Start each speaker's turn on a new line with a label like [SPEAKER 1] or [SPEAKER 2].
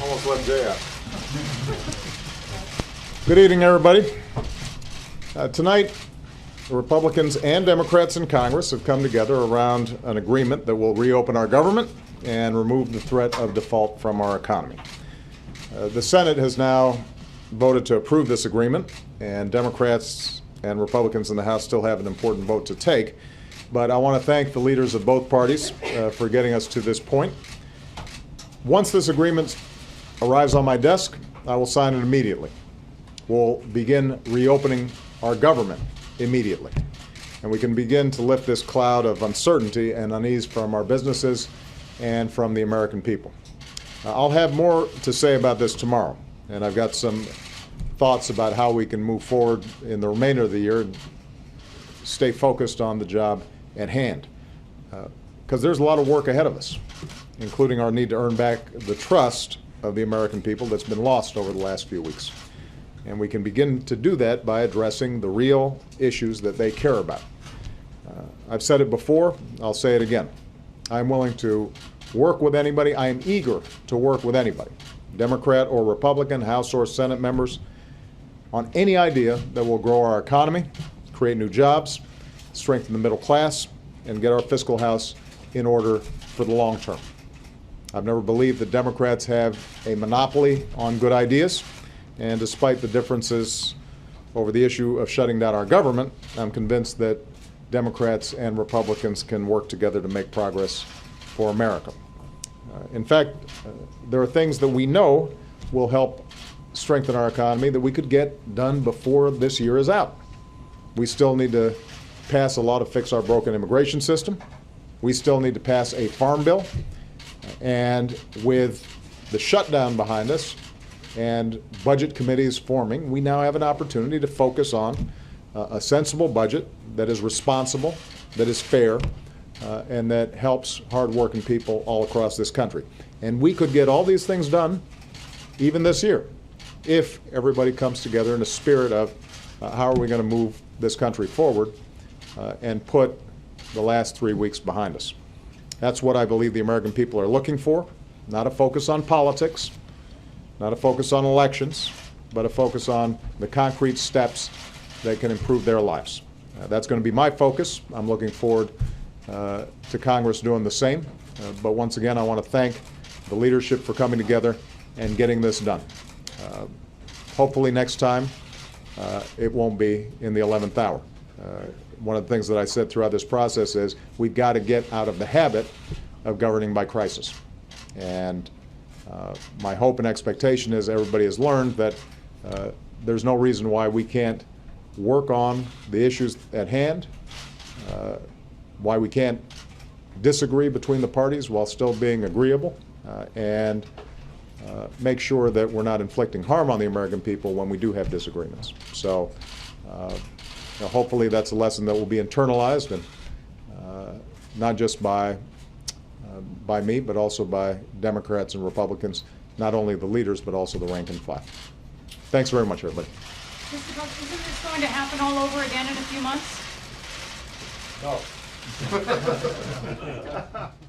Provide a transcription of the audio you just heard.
[SPEAKER 1] Almost let Jay out. Good evening, everybody. Tonight, the Republicans and Democrats in Congress have come together around an agreement that will reopen our government and remove the threat of default from our economy. The Senate has now voted to approve this agreement, and Democrats and Republicans in the House still have an important vote to take. But I want to thank the leaders of both parties for getting us to this point. Once this agreement arrives on my desk, I will sign it immediately. We'll begin reopening our government immediately. And we can begin to lift this cloud of uncertainty and unease from our businesses and from the American people. I'll have more to say about this tomorrow, and I've got some thoughts about how we can move forward in the remainder of the year and stay focused on the job at hand. Because there's a lot of work ahead of us, including our need to earn back the trust of the American people that's been lost over the last few weeks. And we can begin to do that by addressing the real issues that they care about. I've said it before, I'll say it again. I'm willing to work with anybody. I am eager to work with anybody, Democrat or Republican, House or Senate members, on any idea that will grow our economy, create new jobs, strengthen the middle class, and get our fiscal house in order for the long term. I've never believed that Democrats have a monopoly on good ideas, and despite the differences over the issue of shutting down our government, I'm convinced that Democrats and Republicans can work together to make progress for America. In fact, there are things that we know will help strengthen our economy that we could get done before this year is out. We still need to pass a law to fix our broken immigration system. We still need to pass a farm bill. And with the shutdown behind us and budget committees forming, we now have an opportunity to focus on a sensible budget that is responsible, that is fair, and that helps hardworking people all across this country. And we could get all these things done even this year if everybody comes together in a spirit of how are we going to move this country forward and put the last 3 weeks behind us. That's what I believe the American people are looking for, not a focus on politics, not a focus on elections, but a focus on the concrete steps that can improve their lives. That's going to be my focus. I'm looking forward to Congress doing the same. But once again, I want to thank the leadership for coming together and getting this done. Hopefully next time it won't be in the 11th hour. One of the things that I said throughout this process is we've got to get out of the habit of governing by crisis. And my hope and expectation is everybody has learned that there's no reason why we can't work on the issues at hand, why we can't disagree between the parties while still being agreeable, and make sure that we're not inflicting harm on the American people when we do have disagreements. So hopefully that's a lesson that will be internalized, and not just by me, but also by Democrats and Republicans, not only the leaders, but also the rank and file. Thanks very much, everybody.
[SPEAKER 2] Mr. Trump, isn't this going to happen all over again in a few months?
[SPEAKER 1] No.